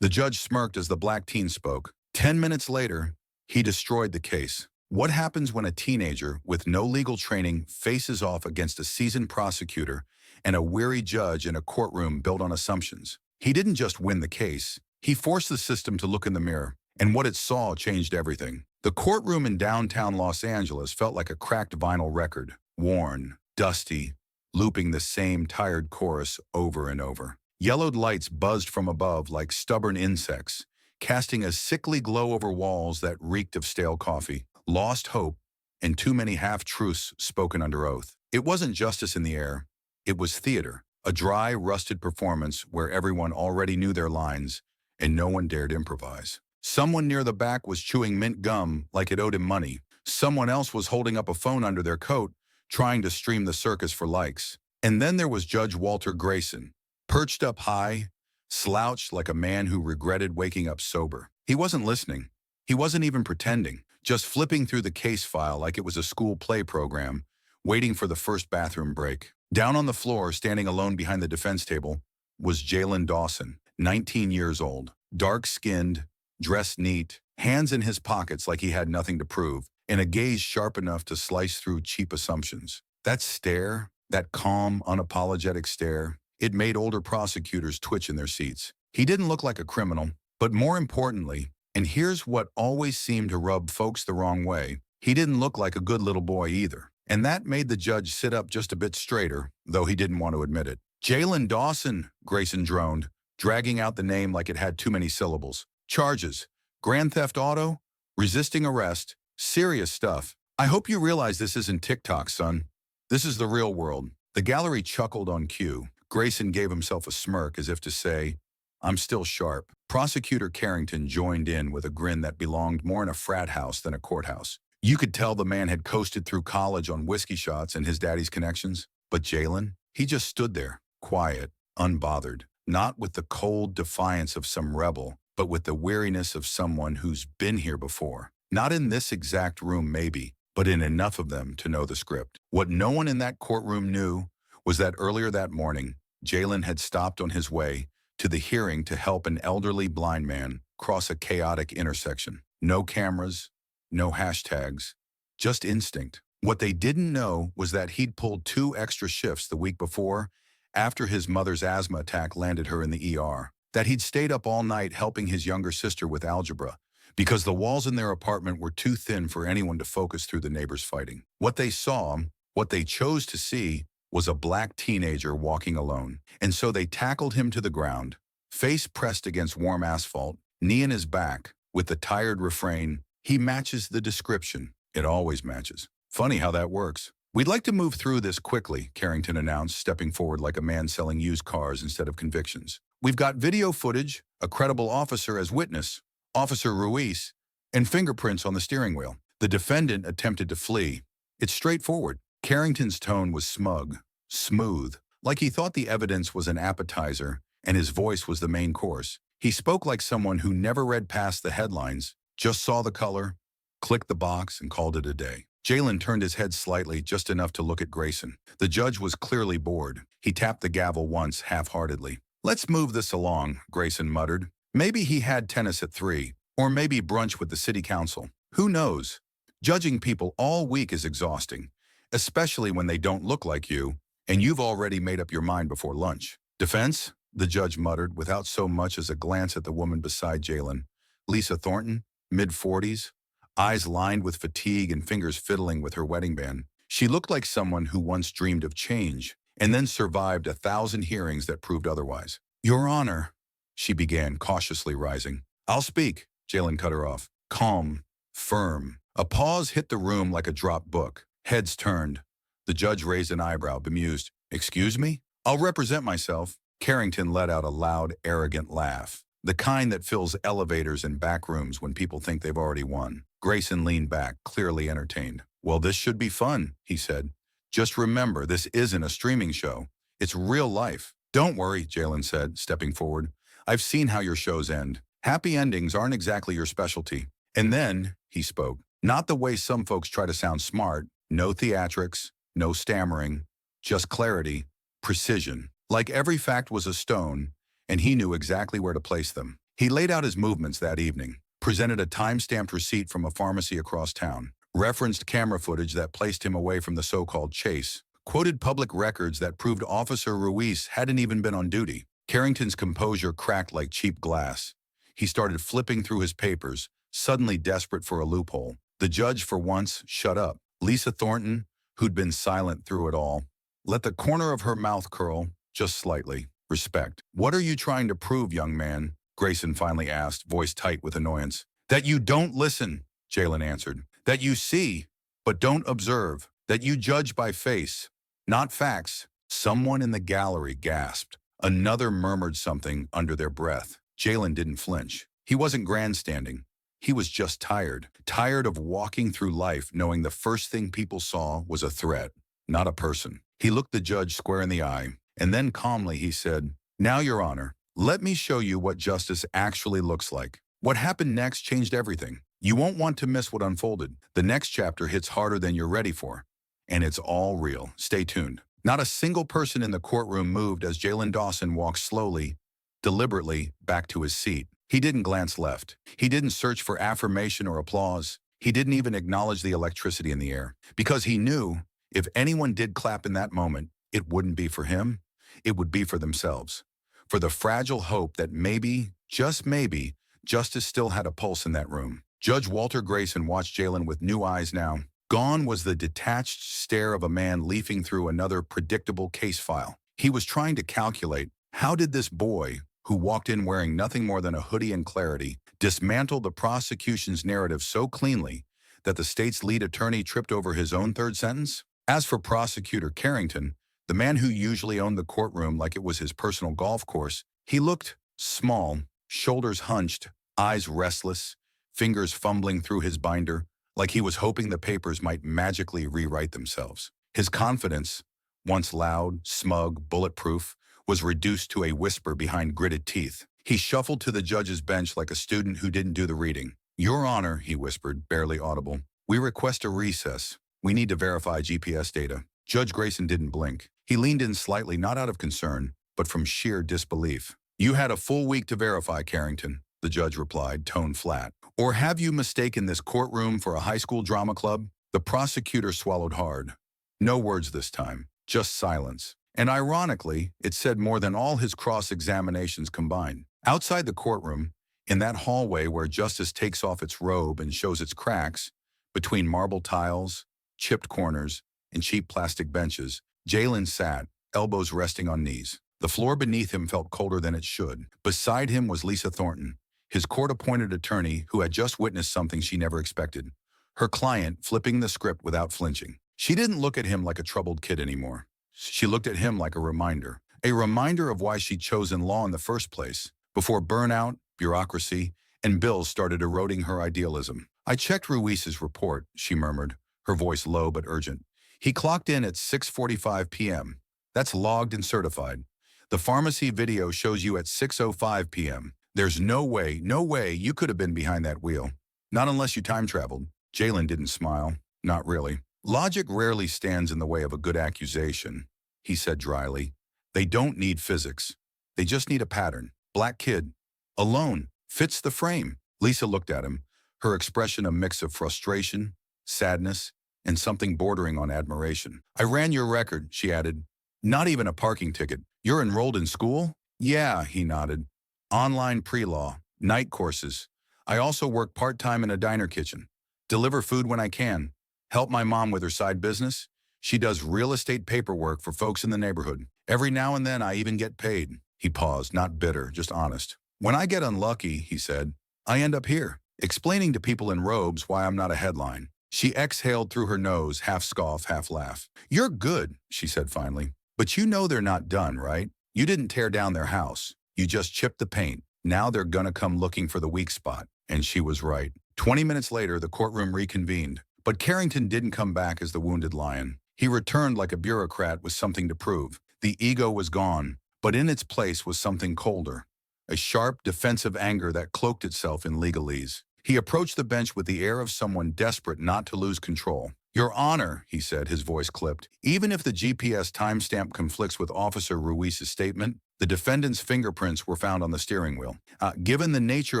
The judge smirked as the black teen spoke. 10 minutes later, he destroyed the case. What happens when a teenager with no legal training faces off against a seasoned prosecutor and a weary judge in a courtroom built on assumptions? He didn't just win the case. He forced the system to look in the mirror, and what it saw changed everything. The courtroom in downtown Los Angeles felt like a cracked vinyl record, worn, dusty, looping the same tired chorus over and over. Yellowed lights buzzed from above like stubborn insects, casting a sickly glow over walls that reeked of stale coffee, lost hope, and too many half-truths spoken under oath. It wasn't justice in the air. It was theater, a dry, rusted performance where everyone already knew their lines and no one dared improvise. Someone near the back was chewing mint gum like it owed him money. Someone else was holding up a phone under their coat, trying to stream the circus for likes. And then there was Judge Walter Grayson, perched up high, slouched like a man who regretted waking up sober. He wasn't listening. He wasn't even pretending, just flipping through the case file like it was a school play program, waiting for the first bathroom break. Down on the floor, standing alone behind the defense table, was Jalen Dawson, 19 years old, dark-skinned, dressed neat, hands in his pockets like he had nothing to prove, and a gaze sharp enough to slice through cheap assumptions. That stare, that calm, unapologetic stare, it made older prosecutors twitch in their seats. He didn't look like a criminal, but more importantly, and here's what always seemed to rub folks the wrong way, he didn't look like a good little boy either. And that made the judge sit up just a bit straighter, though he didn't want to admit it. Jalen Dawson, Grayson droned, dragging out the name like it had too many syllables. Charges: grand theft auto, resisting arrest, serious stuff. I hope you realize this isn't TikTok, son. This is the real world. The gallery chuckled on cue. Grayson gave himself a smirk as if to say, I'm still sharp. Prosecutor Carrington joined in with a grin that belonged more in a frat house than a courthouse. You could tell the man had coasted through college on whiskey shots and his daddy's connections. But Jalen, he just stood there, quiet, unbothered, not with the cold defiance of some rebel, but with the weariness of someone who's been here before. Not in this exact room maybe, but in enough of them to know the script. What no one in that courtroom knew was that earlier that morning, Jalen had stopped on his way to the hearing to help an elderly blind man cross a chaotic intersection. No cameras, no hashtags, just instinct. What they didn't know was that he'd pulled 2 extra shifts the week before after his mother's asthma attack landed her in the ER. That he'd stayed up all night helping his younger sister with algebra because the walls in their apartment were too thin for anyone to focus through the neighbors fighting. What they saw, what they chose to see, was a black teenager walking alone. And so they tackled him to the ground, face pressed against warm asphalt, knee in his back, with the tired refrain, he matches the description. It always matches. Funny how that works. We'd like to move through this quickly, Carrington announced, stepping forward like a man selling used cars instead of convictions. We've got video footage, a credible officer as witness, Officer Ruiz, and fingerprints on the steering wheel. The defendant attempted to flee. It's straightforward. Carrington's tone was smug, smooth, like he thought the evidence was an appetizer and his voice was the main course. He spoke like someone who never read past the headlines, just saw the color, clicked the box, and called it a day. Jalen turned his head slightly, just enough to look at Grayson. The judge was clearly bored. He tapped the gavel once, half-heartedly. Let's move this along, Grayson muttered. Maybe he had tennis at 3, or maybe brunch with the city council. Who knows? Judging people all week is exhausting, especially when they don't look like you, and you've already made up your mind before lunch. Defense? The judge muttered, without so much as a glance at the woman beside Jalen. Lisa Thornton, mid-40s, eyes lined with fatigue and fingers fiddling with her wedding band. She looked like someone who once dreamed of change, and then survived 1,000 hearings that proved otherwise. Your Honor, she began, cautiously rising. I'll speak, Jalen cut her off. Calm, firm. A pause hit the room like a dropped book. Heads turned. The judge raised an eyebrow, bemused. Excuse me? I'll represent myself. Carrington let out a loud, arrogant laugh, the kind that fills elevators and back rooms when people think they've already won. Grayson leaned back, clearly entertained. Well, this should be fun, he said. Just remember, this isn't a streaming show. It's real life. Don't worry, Jalen said, stepping forward. I've seen how your shows end. Happy endings aren't exactly your specialty. And then, he spoke, not the way some folks try to sound smart. No theatrics, no stammering, just clarity, precision. Like every fact was a stone, and he knew exactly where to place them. He laid out his movements that evening, presented a time-stamped receipt from a pharmacy across town, referenced camera footage that placed him away from the so-called chase, quoted public records that proved Officer Ruiz hadn't even been on duty. Carrington's composure cracked like cheap glass. He started flipping through his papers, suddenly desperate for a loophole. The judge, for once, shut up. Lisa Thornton, who'd been silent through it all, let the corner of her mouth curl, just slightly. Respect. "What are you trying to prove, young man?" Grayson finally asked, voice tight with annoyance. "That you don't listen," Jalen answered. "That you see, but don't observe. That you judge by face, not facts." Someone in the gallery gasped. Another murmured something under their breath. Jalen didn't flinch. He wasn't grandstanding. He was just tired. Tired of walking through life knowing the first thing people saw was a threat, not a person. He looked the judge square in the eye, and then calmly he said, "Now, Your Honor, let me show you what justice actually looks like." What happened next changed everything. You won't want to miss what unfolded. The next chapter hits harder than you're ready for. And it's all real. Stay tuned. Not a single person in the courtroom moved as Jalen Dawson walked slowly, deliberately, back to his seat. He didn't glance left. He didn't search for affirmation or applause. He didn't even acknowledge the electricity in the air. Because he knew if anyone did clap in that moment, it wouldn't be for him. It would be for themselves. For the fragile hope that maybe, just maybe, justice still had a pulse in that room. Judge Walter Grayson watched Jalen with new eyes now. Gone was the detached stare of a man leafing through another predictable case file. He was trying to calculate, how did this boy, who walked in wearing nothing more than a hoodie and clarity, dismantle the prosecution's narrative so cleanly that the state's lead attorney tripped over his own third sentence? As for Prosecutor Carrington, the man who usually owned the courtroom like it was his personal golf course, he looked small, shoulders hunched, eyes restless, fingers fumbling through his binder, like he was hoping the papers might magically rewrite themselves. His confidence, once loud, smug, bulletproof, was reduced to a whisper behind gritted teeth. He shuffled to the judge's bench like a student who didn't do the reading. "Your Honor," he whispered, barely audible, "we request a recess. We need to verify GPS data." Judge Grayson didn't blink. He leaned in slightly, not out of concern, but from sheer disbelief. "You had a full week to verify, Carrington," the judge replied, tone flat. "Or have you mistaken this courtroom for a high school drama club?" The prosecutor swallowed hard. No words this time, just silence. And ironically, it said more than all his cross-examinations combined. Outside the courtroom, in that hallway where justice takes off its robe and shows its cracks, between marble tiles, chipped corners, and cheap plastic benches, Jalen sat, elbows resting on knees. The floor beneath him felt colder than it should. Beside him was Lisa Thornton, his court-appointed attorney who had just witnessed something she never expected. Her client flipping the script without flinching. She didn't look at him like a troubled kid anymore. She looked at him like a reminder of why she'd chosen law in the first place, before burnout, bureaucracy, and bills started eroding her idealism. "I checked Ruiz's report," she murmured, her voice low but urgent. "He clocked in at 6:45 p.m. That's logged and certified. The pharmacy video shows you at 6:05 p.m. There's no way you could have been behind that wheel. Not unless you time traveled." Jalen didn't smile. Not really. "Logic rarely stands in the way of a good accusation," he said dryly. "They don't need physics. They just need a pattern. Black kid. Alone. Fits the frame." Lisa looked at him, her expression a mix of frustration, sadness, and something bordering on admiration. "I ran your record," she added. "Not even a parking ticket. You're enrolled in school?" "Yeah," he nodded. "Online pre-law, night courses. I also work part-time in a diner kitchen. Deliver food when I can. Help my mom with her side business. She does real estate paperwork for folks in the neighborhood. Every now and then I even get paid." He paused, not bitter, just honest. "When I get unlucky," he said, "I end up here, explaining to people in robes why I'm not a headline." She exhaled through her nose, half scoff, half laugh. "You're good," she said finally. "But you know they're not done, right? You didn't tear down their house. You just chipped the paint. Now they're gonna come looking for the weak spot." And she was right. 20 minutes later, the courtroom reconvened. But Carrington didn't come back as the wounded lion. He returned like a bureaucrat with something to prove. The ego was gone, but in its place was something colder. A sharp, defensive anger that cloaked itself in legalese. He approached the bench with the air of someone desperate not to lose control. "Your Honor," he said, his voice clipped, "even if the GPS timestamp conflicts with Officer Ruiz's statement, The defendant's fingerprints were found on the steering wheel. Given the nature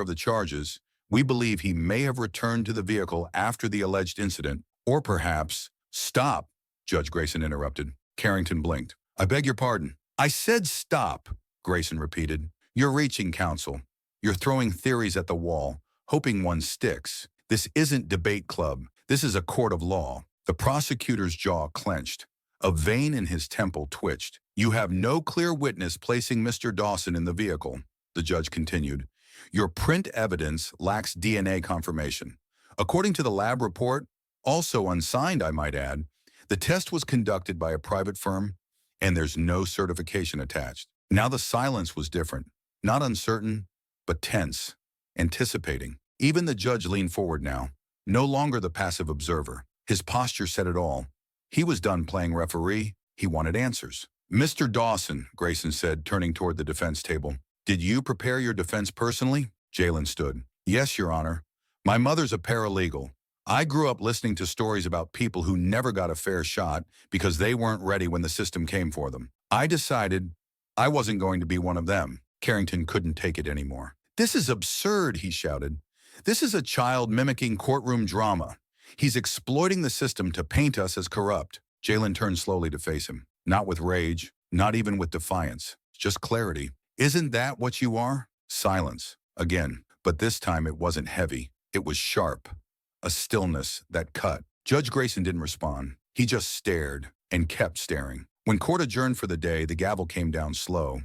of the charges, we believe he may have returned to the vehicle after the alleged incident, or perhaps— Stop, Judge Grayson interrupted. Carrington blinked. I beg your pardon. I said stop, Grayson repeated. You're reaching, counsel. You're throwing theories at the wall, hoping one sticks. This isn't debate club. This is a court of law. The prosecutor's jaw clenched. A vein in his temple twitched. You have no clear witness placing Mr. Dawson in the vehicle, the judge continued. Your print evidence lacks DNA confirmation. According to the lab report, also unsigned I might add, the test was conducted by a private firm, and there's no certification attached. Now the silence was different. Not uncertain, but tense, anticipating. Even the judge leaned forward now, no longer the passive observer. His posture said it all. He was done playing referee. He wanted answers. Mr. Dawson, Grayson said, turning toward the defense table. Did you prepare your defense personally? Jalen stood. Yes, Your Honor. My mother's a paralegal. I grew up listening to stories about people who never got a fair shot because they weren't ready when the system came for them. I decided I wasn't going to be one of them. Carrington couldn't take it anymore. This is absurd, he shouted. This is a child mimicking courtroom drama. He's exploiting the system to paint us as corrupt. Jalen turned slowly to face him. Not with rage, not even with defiance, just clarity. Isn't that what you are? Silence. Again. But this time it wasn't heavy. It was sharp. A stillness that cut. Judge Grayson didn't respond. He just stared and kept staring. When court adjourned for the day, the gavel came down slow,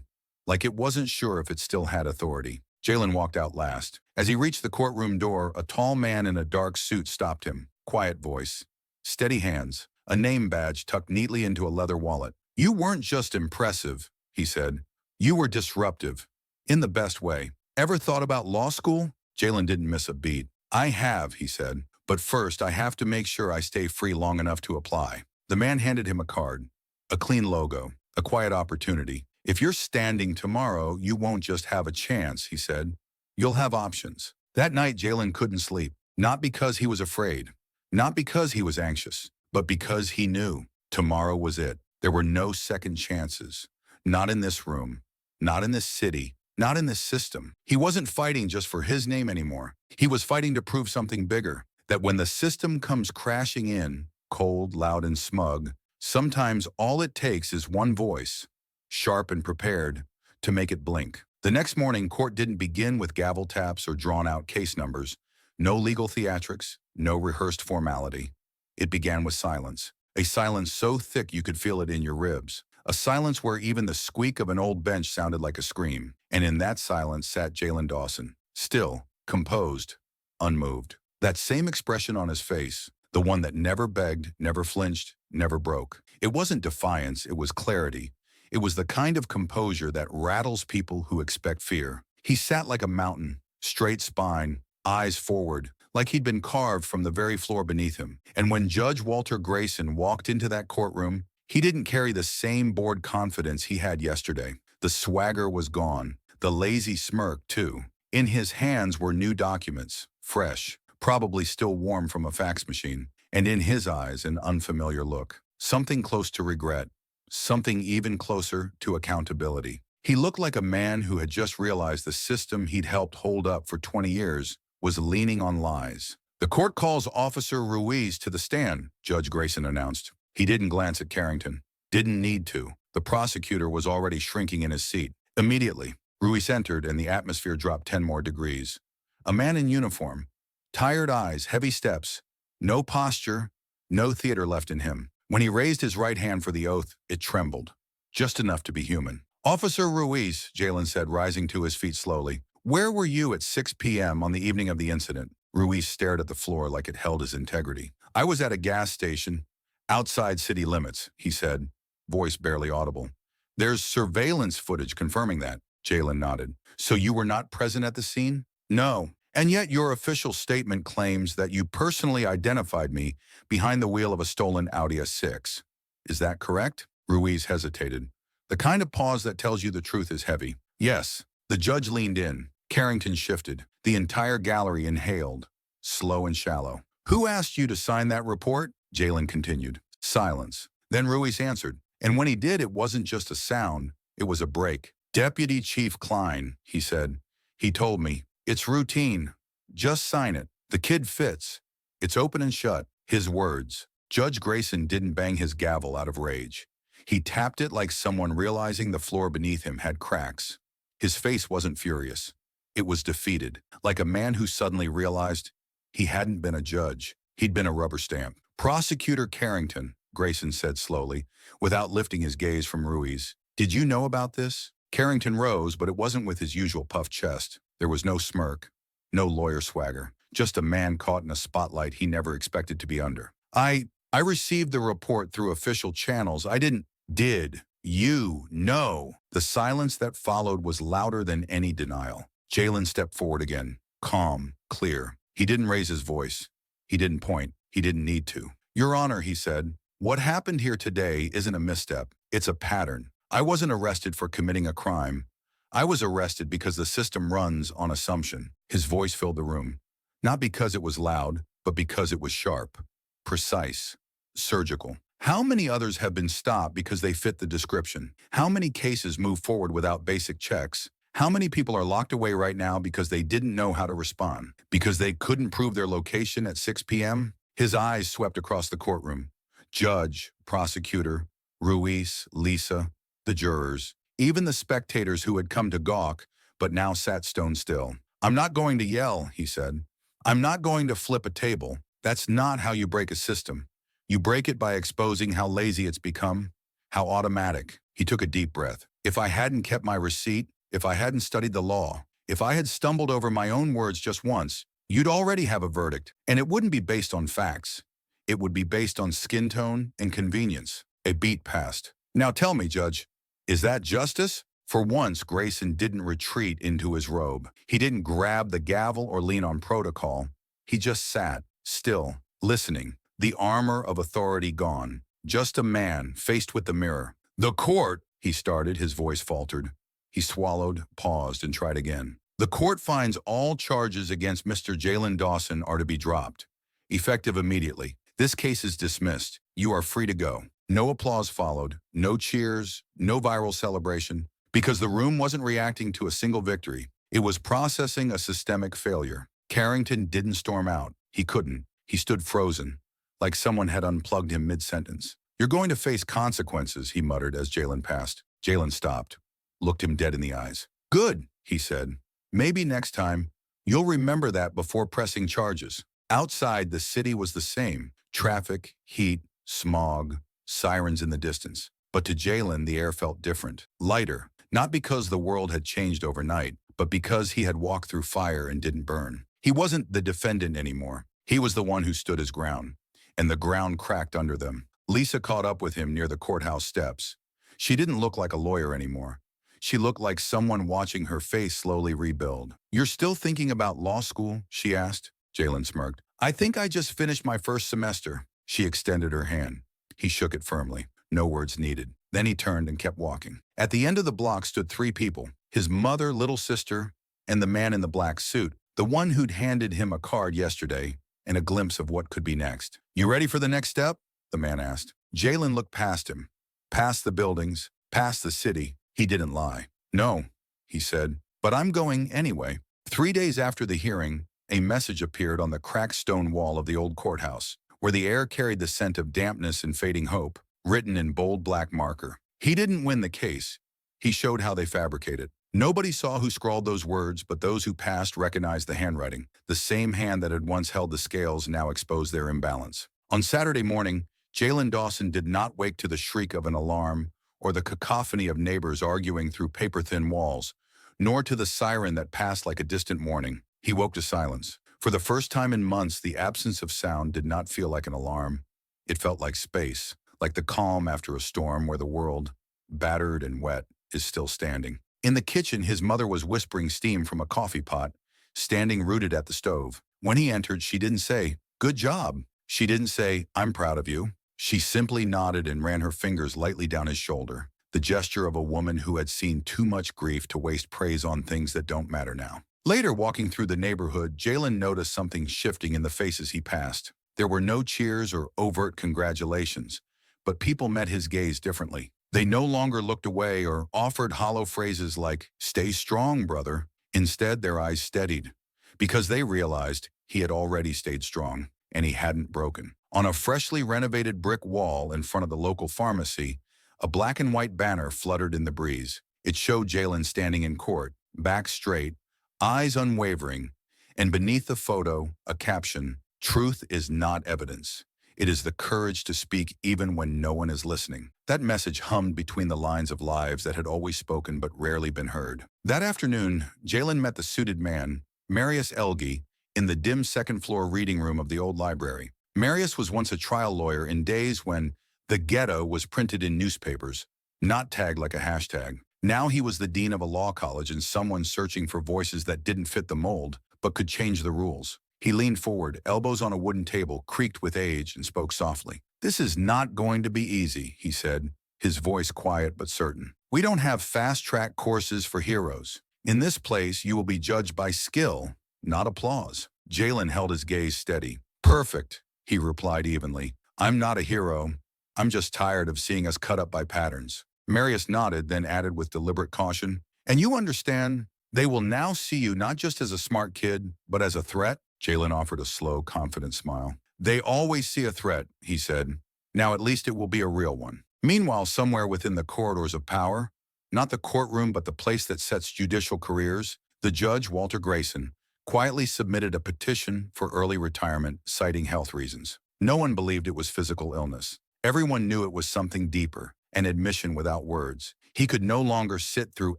like it wasn't sure if it still had authority. Jalen walked out last. As he reached the courtroom door, a tall man in a dark suit stopped him. Quiet voice. Steady hands. A name badge tucked neatly into a leather wallet. You weren't just impressive, he said. You were disruptive. In the best way. Ever thought about law school? Jalen didn't miss a beat. I have, he said. But first, I have to make sure I stay free long enough to apply. The man handed him a card. A clean logo. A quiet opportunity. If you're standing tomorrow, you won't just have a chance, he said. You'll have options. That night, Jalen couldn't sleep. Not because he was afraid. Not because he was anxious. But because he knew. Tomorrow was it. There were no second chances. Not in this room. Not in this city. Not in this system. He wasn't fighting just for his name anymore. He was fighting to prove something bigger. That when the system comes crashing in, cold, loud, and smug, sometimes all it takes is one voice, sharp and prepared, to make it blink. The next morning, court didn't begin with gavel taps or drawn-out case numbers. No legal theatrics, no rehearsed formality. It began with silence. A silence so thick you could feel it in your ribs. A silence where even the squeak of an old bench sounded like a scream. And in that silence sat Jalen Dawson, still, composed, unmoved. That same expression on his face, the one that never begged, never flinched, never broke. It wasn't defiance, it was clarity. It was the kind of composure that rattles people who expect fear. He sat like a mountain, straight spine, eyes forward, like he'd been carved from the very floor beneath him. And when Judge Walter Grayson walked into that courtroom, he didn't carry the same bored confidence he had yesterday. The swagger was gone. The lazy smirk, too. In his hands were new documents, fresh, probably still warm from a fax machine. And in his eyes, an unfamiliar look. Something close to regret. Something even closer to accountability. He looked like a man who had just realized the system he'd helped hold up for 20 years was leaning on lies. The court calls Officer Ruiz to the stand, Judge Grayson announced. He didn't glance at Carrington. Didn't need to. The prosecutor was already shrinking in his seat. Immediately, Ruiz entered and the atmosphere dropped 10 more degrees. A man in uniform. Tired eyes, heavy steps. No posture, no theater left in him. When he raised his right hand for the oath, it trembled. Just enough to be human. Officer Ruiz, Jalen said, rising to his feet slowly. Where were you at 6 p.m. on the evening of the incident? Ruiz stared at the floor like it held his integrity. I was at a gas station. Outside city limits, he said, voice barely audible. There's surveillance footage confirming that, Jalen nodded. So you were not present at the scene? No. And yet your official statement claims that you personally identified me behind the wheel of a stolen Audi S6. Is that correct? Ruiz hesitated. The kind of pause that tells you the truth is heavy. Yes. The judge leaned in. Carrington shifted. The entire gallery inhaled, slow and shallow. Who asked you to sign that report? Jalen continued. Silence. Then Ruiz answered. And when he did, it wasn't just a sound. It was a break. Deputy Chief Klein, he said. He told me, it's routine. Just sign it. The kid fits. It's open and shut. His words. Judge Grayson didn't bang his gavel out of rage. He tapped it like someone realizing the floor beneath him had cracks. His face wasn't furious. It was defeated, like a man who suddenly realized he hadn't been a judge. He'd been a rubber stamp. Prosecutor Carrington, Grayson said slowly, without lifting his gaze from Ruiz. Did you know about this? Carrington rose, but it wasn't with his usual puffed chest. There was no smirk, no lawyer swagger, just a man caught in a spotlight he never expected to be under. I received the report through official channels. I didn't. Did you know? The silence that followed was louder than any denial. Jalen stepped forward again, calm, clear. He didn't raise his voice. He didn't point. He didn't need to. Your Honor, he said, what happened here today isn't a misstep. It's a pattern. I wasn't arrested for committing a crime. I was arrested because the system runs on assumption. His voice filled the room, not because it was loud, but because it was sharp, precise, surgical. How many others have been stopped because they fit the description? How many cases move forward without basic checks? How many people are locked away right now because they didn't know how to respond? Because they couldn't prove their location at 6 p.m.? His eyes swept across the courtroom. Judge, prosecutor, Ruiz, Lisa, the jurors, even the spectators who had come to gawk, but now sat stone still. I'm not going to yell, he said. I'm not going to flip a table. That's not how you break a system. You break it by exposing how lazy it's become, how automatic. He took a deep breath. If I hadn't kept my receipt, if I hadn't studied the law, if I had stumbled over my own words just once, you'd already have a verdict, and it wouldn't be based on facts. It would be based on skin tone and convenience. A beat passed. Now tell me, Judge, is that justice? For once, Grayson didn't retreat into his robe. He didn't grab the gavel or lean on protocol. He just sat, still, listening, the armor of authority gone. Just a man faced with the mirror. The court, he started, his voice faltered. He swallowed, paused, and tried again. The court finds all charges against Mr. Jalen Dawson are to be dropped, effective immediately. This case is dismissed. You are free to go. No applause followed, no cheers, no viral celebration, because the room wasn't reacting to a single victory. It was processing a systemic failure. Carrington didn't storm out. He couldn't. He stood frozen, like someone had unplugged him mid-sentence. You're going to face consequences, he muttered as Jalen passed. Jalen stopped, looked him dead in the eyes. Good, he said. Maybe next time, you'll remember that before pressing charges. Outside, the city was the same. Traffic, heat, smog, sirens in the distance. But to Jalen, the air felt different, lighter, not because the world had changed overnight, but because he had walked through fire and didn't burn. He wasn't the defendant anymore. He was the one who stood his ground, and the ground cracked under them. Lisa caught up with him near the courthouse steps. She didn't look like a lawyer anymore. She looked like someone watching her face slowly rebuild. You're still thinking about law school? She asked. Jalen smirked. I think I just finished my first semester. She extended her hand. He shook it firmly. No words needed. Then he turned and kept walking. At the end of the block stood three people, his mother, little sister, and the man in the black suit, the one who'd handed him a card yesterday and a glimpse of what could be next. You ready for the next step? The man asked. Jalen looked past him, past the buildings, past the city. He didn't lie. No, he said, but I'm going anyway. 3 days after the hearing, a message appeared on the cracked stone wall of the old courthouse, where the air carried the scent of dampness and fading hope, written in bold black marker. He didn't win the case. He showed how they fabricated. Nobody saw who scrawled those words, but those who passed recognized the handwriting. The same hand that had once held the scales now exposed their imbalance. On Saturday morning, Jalen Dawson did not wake to the shriek of an alarm or the cacophony of neighbors arguing through paper-thin walls, nor to the siren that passed like a distant warning. He woke to silence. For the first time in months, the absence of sound did not feel like an alarm. It felt like space, like the calm after a storm where the world, battered and wet, is still standing. In the kitchen, his mother was whispering steam from a coffee pot, standing rooted at the stove. When he entered, she didn't say, "Good job." She didn't say, "I'm proud of you." She simply nodded and ran her fingers lightly down his shoulder, the gesture of a woman who had seen too much grief to waste praise on things that don't matter now. Later, walking through the neighborhood, Jalen noticed something shifting in the faces he passed. There were no cheers or overt congratulations, but people met his gaze differently. They no longer looked away or offered hollow phrases like, "Stay strong, brother." Instead, their eyes steadied, because they realized he had already stayed strong, and he hadn't broken. On a freshly renovated brick wall in front of the local pharmacy, a black and white banner fluttered in the breeze. It showed Jalen standing in court, back straight, eyes unwavering, and beneath the photo, a caption, "Truth is not evidence. It is the courage to speak even when no one is listening." That message hummed between the lines of lives that had always spoken but rarely been heard. That afternoon, Jalen met the suited man, Marius Elgi, in the dim second-floor reading room of the old library. Marius was once a trial lawyer in days when the ghetto was printed in newspapers, not tagged like a hashtag. Now he was the dean of a law college and someone searching for voices that didn't fit the mold, but could change the rules. He leaned forward, elbows on a wooden table, creaked with age, and spoke softly. "This is not going to be easy," he said, his voice quiet but certain. "We don't have fast-track courses for heroes. In this place, you will be judged by skill, not applause." Jalen held his gaze steady. "Perfect," he replied evenly. "I'm not a hero. I'm just tired of seeing us cut up by patterns." Marius nodded, then added with deliberate caution, "And you understand, they will now see you not just as a smart kid, but as a threat?" Jalen offered a slow, confident smile. "They always see a threat," he said. "Now at least it will be a real one." Meanwhile, somewhere within the corridors of power, not the courtroom but the place that sets judicial careers, the judge, Walter Grayson, quietly submitted a petition for early retirement, citing health reasons. No one believed it was physical illness. Everyone knew it was something deeper, an admission without words. He could no longer sit through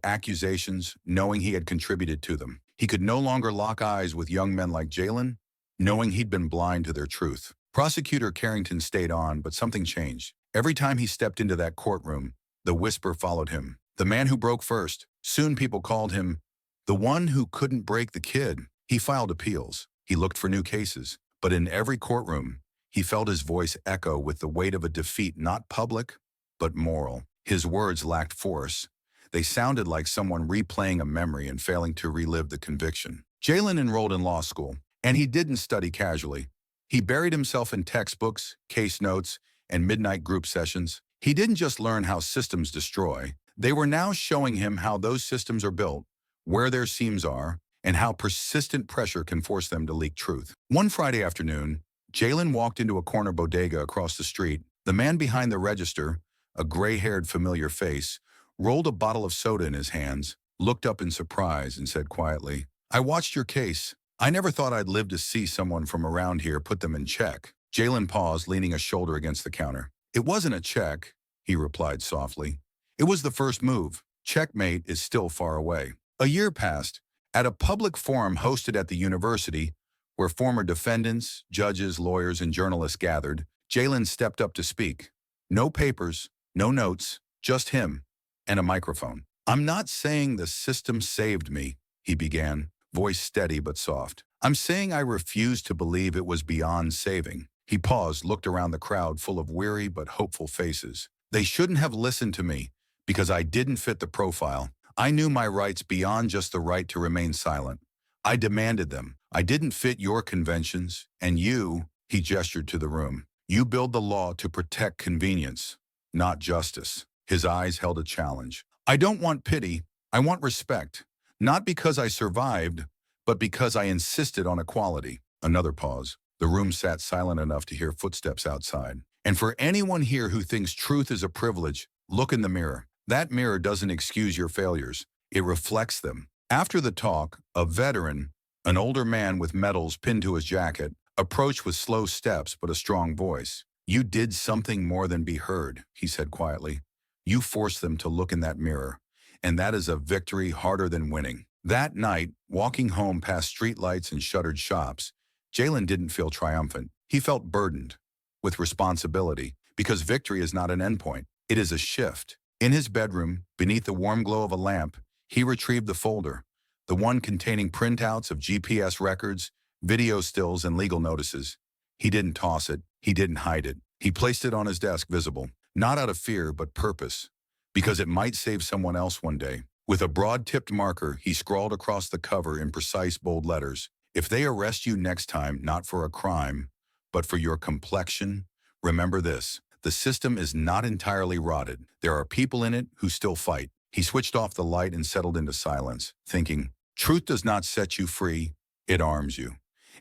accusations knowing he had contributed to them. He could no longer lock eyes with young men like Jalen, knowing he'd been blind to their truth. Prosecutor Carrington stayed on, but something changed. Every time he stepped into that courtroom, the whisper followed him. The man who broke first. Soon people called him the one who couldn't break the kid. He filed appeals. He looked for new cases. But in every courtroom, he felt his voice echo with the weight of a defeat not public, but moral. His words lacked force. They sounded like someone replaying a memory and failing to relive the conviction. Jalen enrolled in law school, and he didn't study casually. He buried himself in textbooks, case notes, and midnight group sessions. He didn't just learn how systems destroy. They were now showing him how those systems are built, where their seams are, and how persistent pressure can force them to leak truth. One Friday afternoon, Jalen walked into a corner bodega across the street. The man behind the register, a gray-haired familiar face, rolled a bottle of soda in his hands, looked up in surprise, and said quietly, "I watched your case. I never thought I'd live to see someone from around here put them in check." Jalen paused, leaning a shoulder against the counter. "It wasn't a check," he replied softly. "It was the first move. Checkmate is still far away." A year passed. At a public forum hosted at the university, where former defendants, judges, lawyers, and journalists gathered, Jalen stepped up to speak. No papers, no notes, just him and a microphone. "I'm not saying the system saved me," he began, voice steady but soft. "I'm saying I refuse to believe it was beyond saving." He paused, looked around the crowd full of weary but hopeful faces. "They shouldn't have listened to me because I didn't fit the profile. I knew my rights beyond just the right to remain silent. I demanded them. I didn't fit your conventions, and you," he gestured to the room, "you build the law to protect convenience, not justice." His eyes held a challenge. "I don't want pity. I want respect. Not because I survived, but because I insisted on equality." Another pause. The room sat silent enough to hear footsteps outside. "And for anyone here who thinks truth is a privilege, look in the mirror. That mirror doesn't excuse your failures. It reflects them." After the talk, a veteran, an older man with medals pinned to his jacket, approached with slow steps but a strong voice. "You did something more than be heard," he said quietly. "You forced them to look in that mirror, and that is a victory harder than winning." That night, walking home past streetlights and shuttered shops, Jalen didn't feel triumphant. He felt burdened with responsibility, because victory is not an endpoint. It is a shift. In his bedroom, beneath the warm glow of a lamp, he retrieved the folder, the one containing printouts of GPS records, video stills, and legal notices. He didn't toss it. He didn't hide it. He placed it on his desk, visible, not out of fear, but purpose, because it might save someone else one day. With a broad-tipped marker, he scrawled across the cover in precise, bold letters, "If they arrest you next time, not for a crime, but for your complexion, remember this: The system is not entirely rotted. There are people in it who still fight. He switched off the light and settled into silence, thinking, truth does not set you free, it arms you.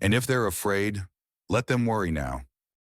And if they're afraid, let them worry now.